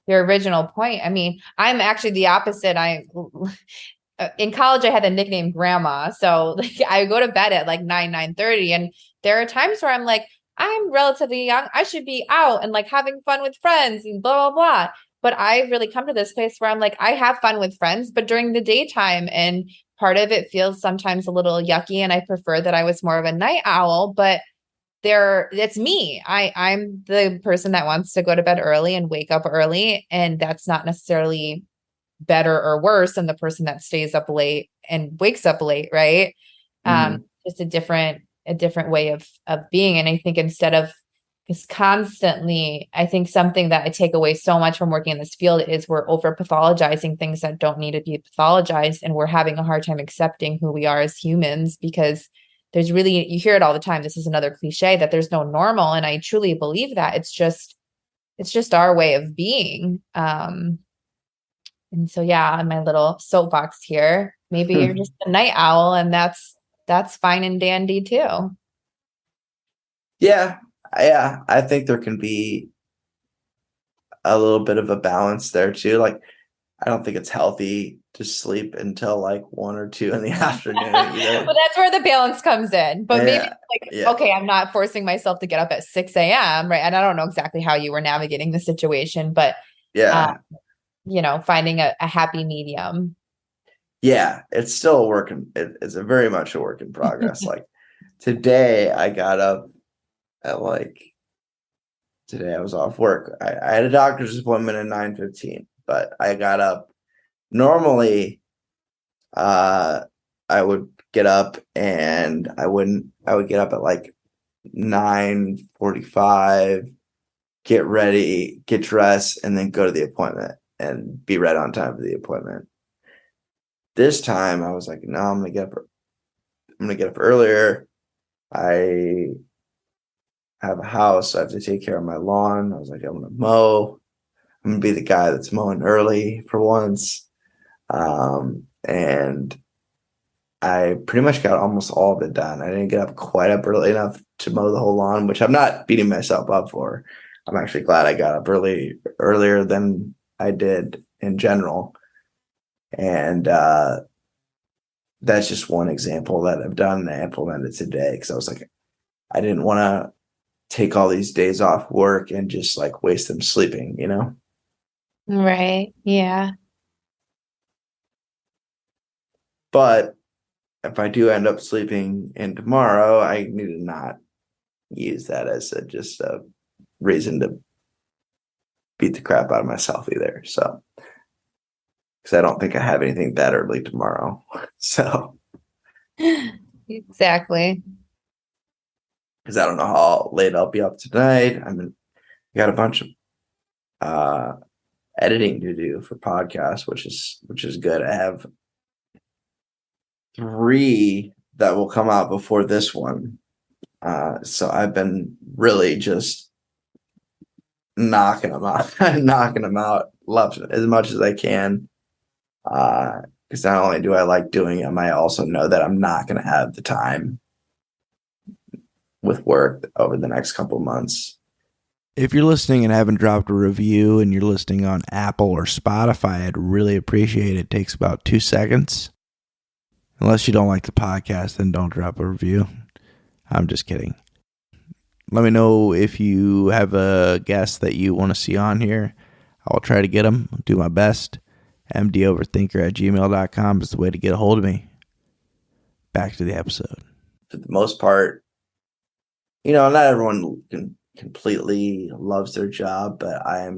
your original point. I mean, I'm actually the opposite. In college, I had the nickname grandma. So like I go to bed at like 9:30. And there are times where I'm like, I'm relatively young. I should be out and like having fun with friends and blah, blah, blah. But I've really come to this place where I'm like, I have fun with friends, but during the daytime. And part of it feels sometimes a little yucky. And I prefer that I was more of a night owl, but it's me. I'm the person that wants to go to bed early and wake up early. And that's not necessarily better or worse than the person that stays up late and wakes up late, right? Just a different way of being. And I think instead of because constantly, I think something that I take away so much from working in this field is we're over pathologizing things that don't need to be pathologized. And we're having a hard time accepting who we are as humans because you hear it all the time. This is another cliche that there's no normal. And I truly believe that it's just our way of being. And so, yeah, on my little soapbox here, maybe you're just a night owl and that's fine and dandy too. Yeah. Yeah. I think there can be a little bit of a balance there too. Like, I don't think it's healthy to sleep until like 1 or 2 in the afternoon either. Well, that's where the balance comes in. But maybe Yeah. okay, I'm not forcing myself to get up at 6 a.m. Right. And I don't know exactly how you were navigating the situation, but yeah. Finding a happy medium. Yeah, it's still a work it's a very much a work in progress. Like today I got up at today I was off work. I had a doctor's appointment at 9:15, but I got up normally I would get up and I would get up at like 9:45, get ready, get dressed, and then go to the appointment and be right on time for the appointment. This time I was like, no, I'm gonna get up earlier. I have a house, so I have to take care of my lawn. I was like, I'm gonna mow. I'm gonna be the guy that's mowing early for once. And I pretty much got almost all of it done. I didn't get up quite up early enough to mow the whole lawn, which I'm not beating myself up for. I'm actually glad I got up earlier than I did in general. And that's just one example that I've done and I implemented today because I was like, I didn't want to take all these days off work and just like waste them sleeping, Right. Yeah. But if I do end up sleeping in tomorrow, I need to not use that as just a reason to beat the crap out of myself either. So, because I don't think I have anything that early tomorrow. So, Exactly. because I don't know how late I'll be up tonight. I got a bunch of editing to do for podcasts, which is good. I have 3 that will come out before this one. So I've been really just knocking them out, love as much as I can. Because not only do I like doing them, I also know that I'm not going to have the time with work over the next couple of months. If you're listening and haven't dropped a review and you're listening on Apple or Spotify, I'd really appreciate it. It takes about 2 seconds. Unless you don't like the podcast, then don't drop a review. I'm just kidding. Let me know if you have a guest that you want to see on here. I will try to get them, do my best. mdoverthinker@gmail.com is the way to get a hold of me. Back to the episode. For the most part, not everyone completely loves their job, but I've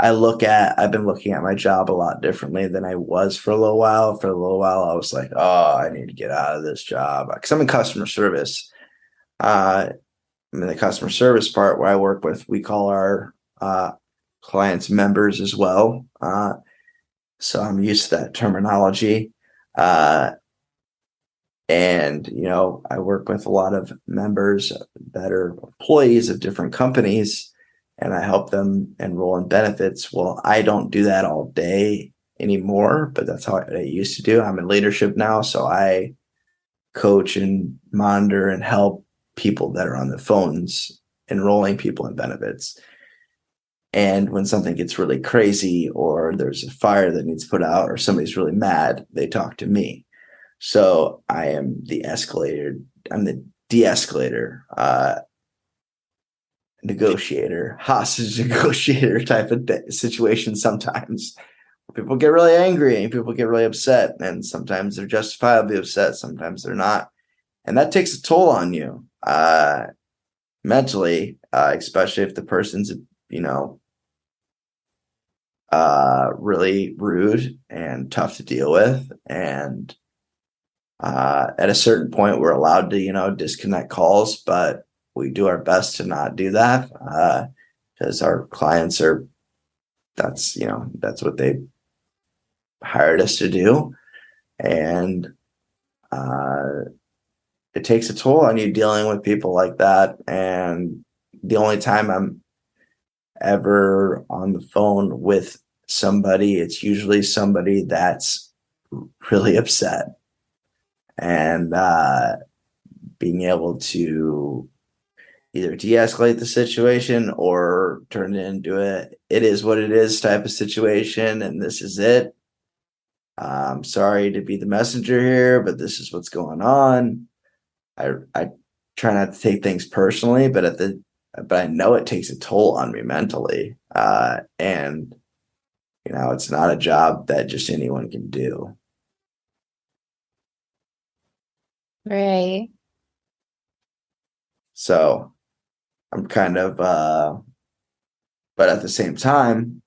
been looking at my job a lot differently than I was for a little while. For a little while, I was like, oh, I need to get out of this job because I'm in customer service. I'm in the customer service part where I work with, we call our clients members as well. So I'm used to that terminology. And, I work with a lot of members that are employees of different companies, and I help them enroll in benefits. Well, I don't do that all day anymore, but that's how I used to do. I'm in leadership now, so I coach and monitor and help people that are on the phones enrolling people in benefits. And when something gets really crazy, or there's a fire that needs put out, or somebody's really mad, they talk to me. So I am the escalator. I'm the de-escalator, negotiator, hostage negotiator type of situation. Sometimes people get really angry and people get really upset, and sometimes they're justifiably upset. Sometimes they're not. And that takes a toll on you, mentally, especially if the person's, really rude and tough to deal with. And at a certain point, we're allowed to, disconnect calls, but we do our best to not do that, because our clients that's what they hired us to do. And it takes a toll on you dealing with people like that. And the only time I'm ever on the phone with somebody, it's usually somebody that's really upset. And being able to either de-escalate the situation or turn it into it is what it is type of situation, and this is it. I'm sorry to be the messenger here, but this is what's going on. I try not to take things personally, but I know it takes a toll on me mentally. And it's not a job that just anyone can do. Right. So I'm kind of, but at the same time,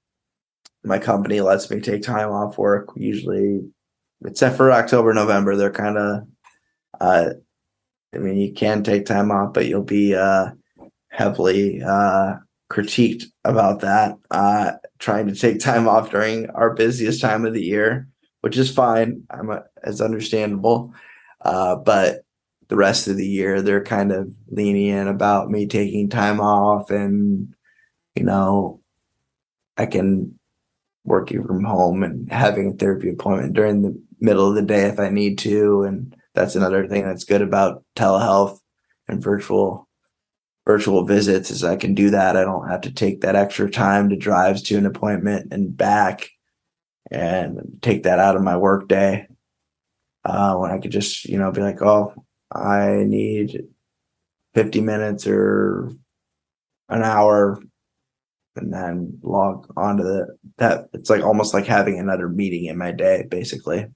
my company lets me take time off work, usually, except for October, November. They're kind of, you can take time off, but you'll be heavily critiqued about that. Trying to take time off during our busiest time of the year, which is fine. It's understandable. But the rest of the year, they're kind of lenient about me taking time off, and I can working from home and having a therapy appointment during the middle of the day if I need to. And that's another thing that's good about telehealth and virtual visits, is I can do that. I don't have to take that extra time to drive to an appointment and back and take that out of my work day. When I could just, be like, oh, I need 50 minutes or an hour, and then log onto that. It's like almost like having another meeting in my day, basically.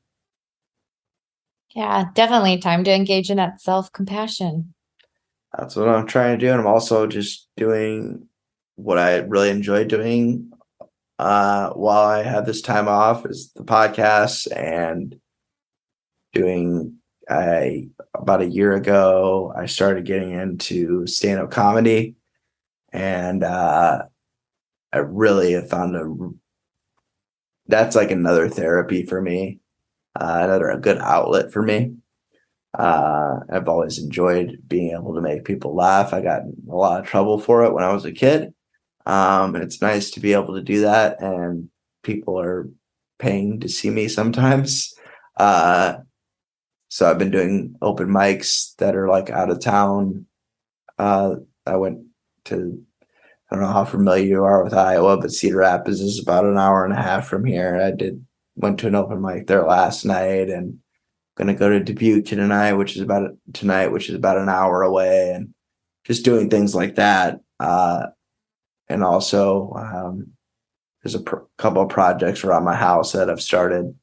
Yeah, definitely time to engage in that self-compassion. That's what I'm trying to do. And I'm also just doing what I really enjoy doing while I have this time off, is the podcasts, and doing about a year ago, I started getting into stand-up comedy, and I really have found that's like another therapy for me, a good outlet for me. I've always enjoyed being able to make people laugh. I got in a lot of trouble for it when I was a kid. And it's nice to be able to do that, and people are paying to see me sometimes. So I've been doing open mics that are like out of town. I went to, I don't know how familiar you are with Iowa, but Cedar Rapids is about an hour and a half from here. Went to an open mic there last night, and going to go to Dubuque tonight, which is about an hour away, and just doing things like that. And also, there's a couple of projects around my house that I've started,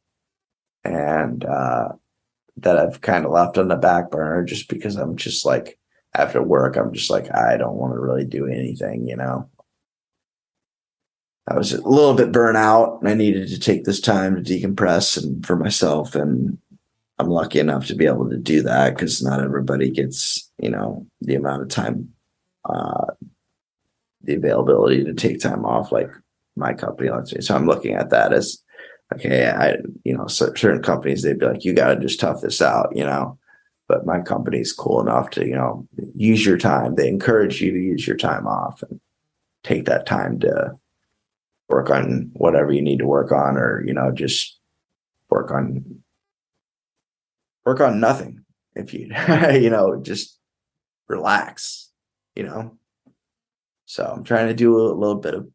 and that I've kind of left on the back burner just because I'm just like, after work, I'm just like, I don't want to really do anything, I was a little bit burnt out, and I needed to take this time to decompress and for myself. And I'm lucky enough to be able to do that, because not everybody gets, the amount of time, the availability to take time off like my company lets me. So I'm looking at that as, okay, certain companies, they'd be like, you got to just tough this out, but my company's cool enough to, use your time. They encourage you to use your time off and take that time to work on whatever you need to work on, or, just work on nothing. If you, just relax, So I'm trying to do a little bit of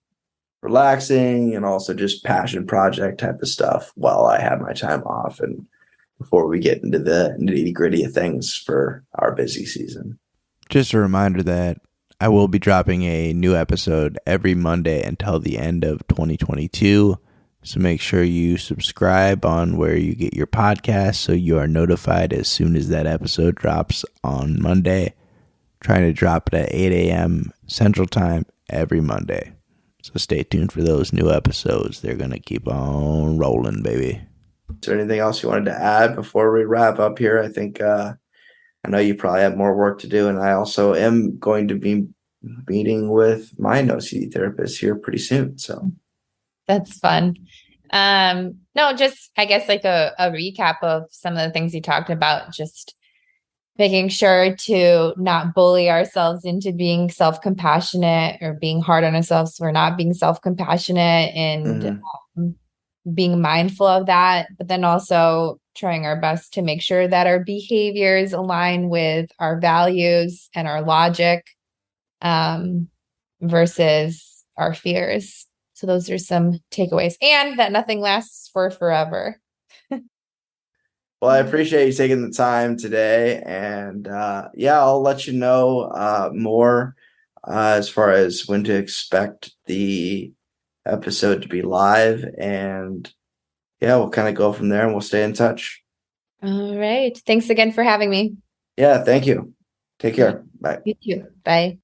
relaxing and also just passion project type of stuff while I have my time off and before we get into the nitty gritty of things for our busy season. Just a reminder that I will be dropping a new episode every Monday until the end of 2022. So make sure you subscribe on where you get your podcast so you are notified as soon as that episode drops on Monday. Trying to drop it at 8 a.m. Central Time every Monday. So stay tuned for those new episodes. They're going to keep on rolling, baby. Is there anything else you wanted to add before we wrap up here? I think I know you probably have more work to do, and I also am going to be meeting with my no-CD therapist here pretty soon. So that's fun. No, just I guess like a recap of some of the things you talked about, just making sure to not bully ourselves into being self-compassionate or being hard on ourselves for not being self-compassionate, and being mindful of that, but then also trying our best to make sure that our behaviors align with our values and our logic, versus our fears. So those are some takeaways, and that nothing lasts for forever. Well, I appreciate you taking the time today, and I'll let you know more as far as when to expect the episode to be live, and we'll kind of go from there, and we'll stay in touch. All right. Thanks again for having me. Yeah, thank you. Take care. Bye. You too. Bye.